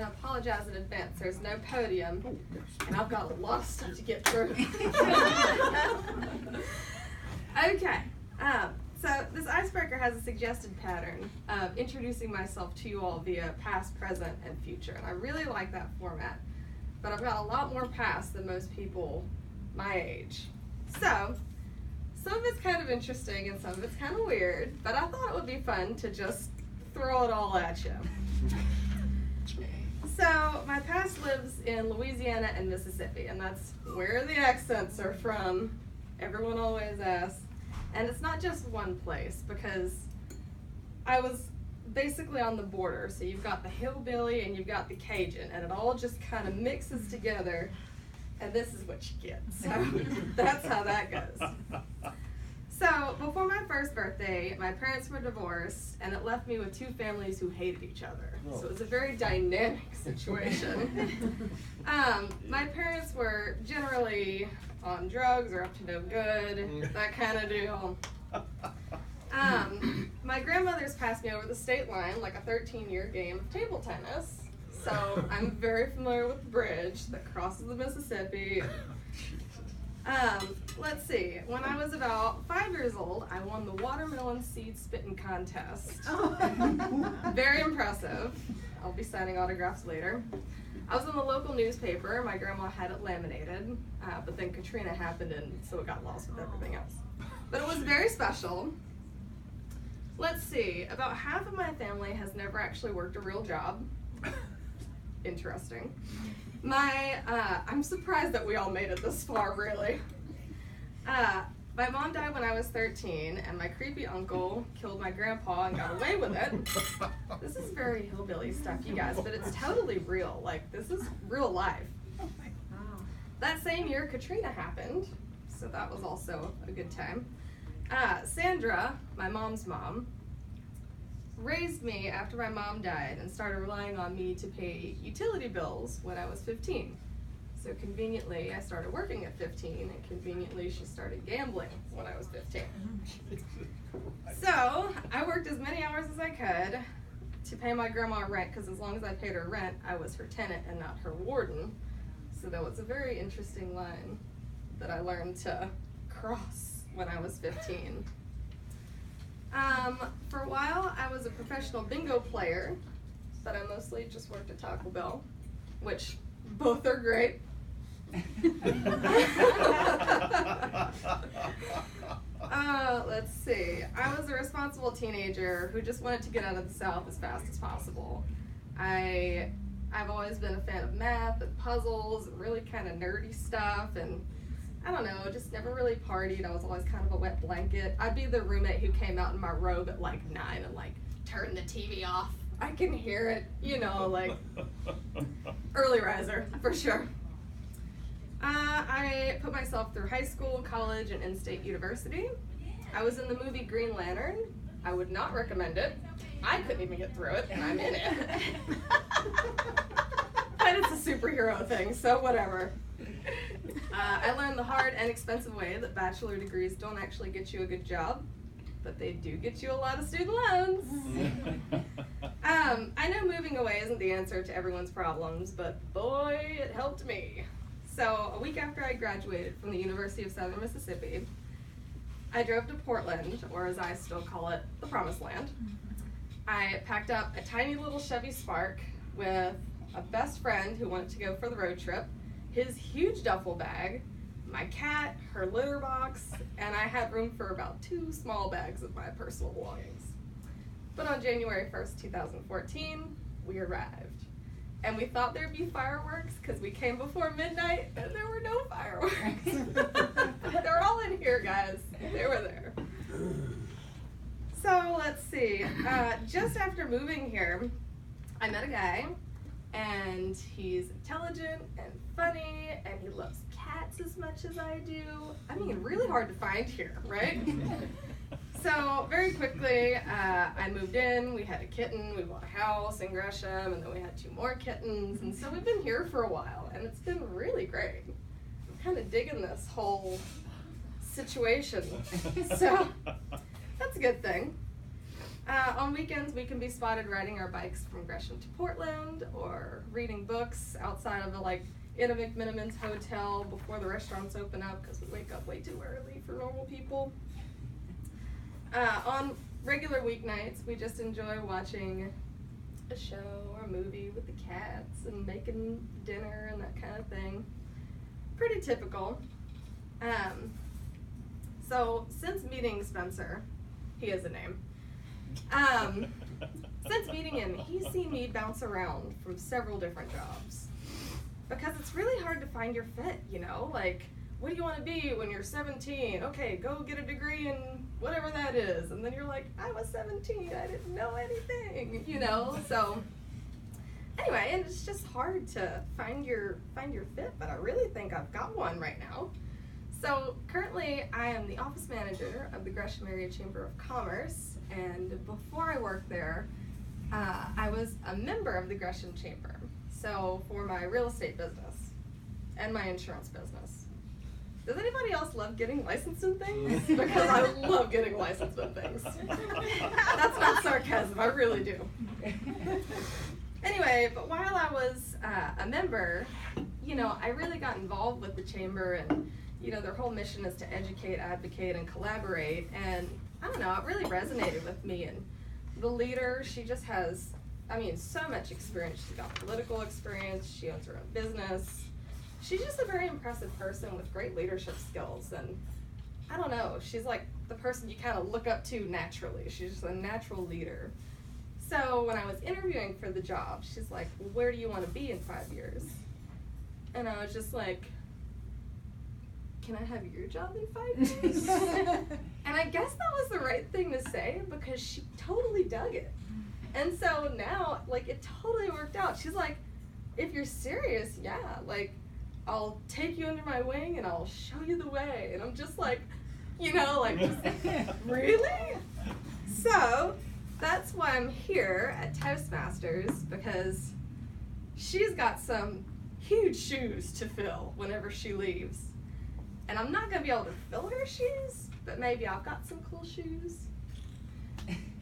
to apologize in advance. There's no podium, and I've got a lot of stuff to get through. Okay, so this icebreaker has a suggested pattern of introducing myself to you all via past, present, and future, and I really like that format. But I've got a lot more past than most people my age. So, some of it's kind of interesting and some of it's kind of weird, but I thought it would be fun to just throw it all at you. So, my past lives in Louisiana and Mississippi, and that's where the accents are from. Everyone always asks. And it's not just one place, because I was basically on the border. So you've got the hillbilly and you've got the Cajun, and it all just kind of mixes together, and this is what you get. So that's how that goes. So before my first birthday, my parents were divorced, and it left me with two families who hated each other. So it was a very dynamic situation. My parents were generally on drugs or up to no good, that kind of deal. My grandmother's passed me over the state line like a 13-year game of table tennis. So I'm very familiar with the bridge that crosses the Mississippi. Let's see, when I was about 5 years old, I won the watermelon seed spitting contest. Very impressive. I'll be signing autographs later. I was in the local newspaper. My grandma had it laminated, but then Katrina happened, and so it got lost with everything else. But it was very special. Let's see, about half of my family has never actually worked a real job. Interesting. I'm surprised that we all made it this far, really. My mom died when I was 13, and my creepy uncle killed my grandpa and got away with it. This is very hillbilly stuff, you guys, but it's totally real. Like, this is real life. That same year, Katrina happened, so that was also a good time. Sandra, my mom's mom, raised me after my mom died and started relying on me to pay utility bills when I was 15. So conveniently, I started working at 15, and conveniently, she started gambling when I was 15. So I worked as many hours as I could to pay my grandma rent, because as long as I paid her rent, I was her tenant and not her warden. So that was a very interesting line that I learned to cross when I was 15. For a while, I was a professional bingo player, but I mostly just worked at Taco Bell, which both are great. Let's see. I was a responsible teenager who just wanted to get out of the South as fast as possible. I've always been a fan of math and puzzles and really kind of nerdy stuff, and I don't know, just never really partied. I was always kind of a wet blanket. I'd be the roommate who came out in my robe at like 9 and like turned the TV off. I can hear it, you know, like early riser for sure. I put myself through high school, college, and in-state university. I was in the movie Green Lantern. I would not recommend it. I couldn't even get through it, and I'm in it. But it's a superhero thing, so whatever. I learned the hard and expensive way that bachelor degrees don't actually get you a good job, but they do get you a lot of student loans. I know moving away isn't the answer to everyone's problems, but boy, it helped me. So a week after I graduated from the University of Southern Mississippi, I drove to Portland, or as I still call it, the Promised Land. I packed up a tiny little Chevy Spark with a best friend who wanted to go for the road trip, his huge duffel bag, my cat, her litter box, and I had room for about 2 small bags of my personal belongings. But on January 1st, 2014, we arrived. And we thought there'd be fireworks because we came before midnight and there were no fireworks. They're all in here, guys. They were there. So let's see. Just after moving here, I met a guy, and he's intelligent and funny, and he loves cats as much as I do. I mean, really hard to find here, right? So very quickly, I moved in, we had a kitten, we bought a house in Gresham, and then we had 2 more kittens, and so we've been here for a while, and it's been really great. I'm kind of digging this whole situation, so that's a good thing. On weekends, we can be spotted riding our bikes from Gresham to Portland, or reading books outside of in a McMinimans hotel before the restaurants open up, because we wake up way too early for normal people. On regular weeknights, we just enjoy watching a show or a movie with the cats and making dinner and that kind of thing. Pretty typical. So since meeting Spencer, he has a name. Since meeting him, he's seen me bounce around from several different jobs. Because it's really hard to find your fit, you know? Like, what do you want to be when you're 17? Okay, go get a degree in whatever that is. And then you're like, I was 17, I didn't know anything, you know? So, anyway, and it's just hard to find your fit, but I really think I've got one right now. So, currently, I am the office manager of the Gresham Area Chamber of Commerce, and before I worked there, I was a member of the Gresham Chamber. So, for my real estate business and my insurance business. Does anybody else love getting licensed in things? Because I love getting licensed in things. That's not sarcasm, I really do. Anyway, but while I was a member, you know, I really got involved with the chamber, and, you know, their whole mission is to educate, advocate, and collaborate, and I don't know, it really resonated with me. And the leader, she just has, I mean, so much experience. She's got political experience, she owns her own business. She's just a very impressive person with great leadership skills, and I don't know, she's like the person you kind of look up to naturally. She's just a natural leader. So when I was interviewing for the job, she's like, well, where do you want to be in 5 years? And I was just like, can I have your job in 5 years? And I guess that was the right thing to say, because she totally dug it. And so now, like, it totally worked out. She's like, if you're serious, yeah, like, I'll take you under my wing and I'll show you the way. And I'm just like, you know, like, just, really? So that's why I'm here at Toastmasters, because she's got some huge shoes to fill whenever she leaves. And I'm not going to be able to fill her shoes, but maybe I've got some cool shoes.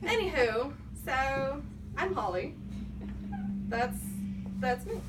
Anywho, so I'm Hollie. That's me.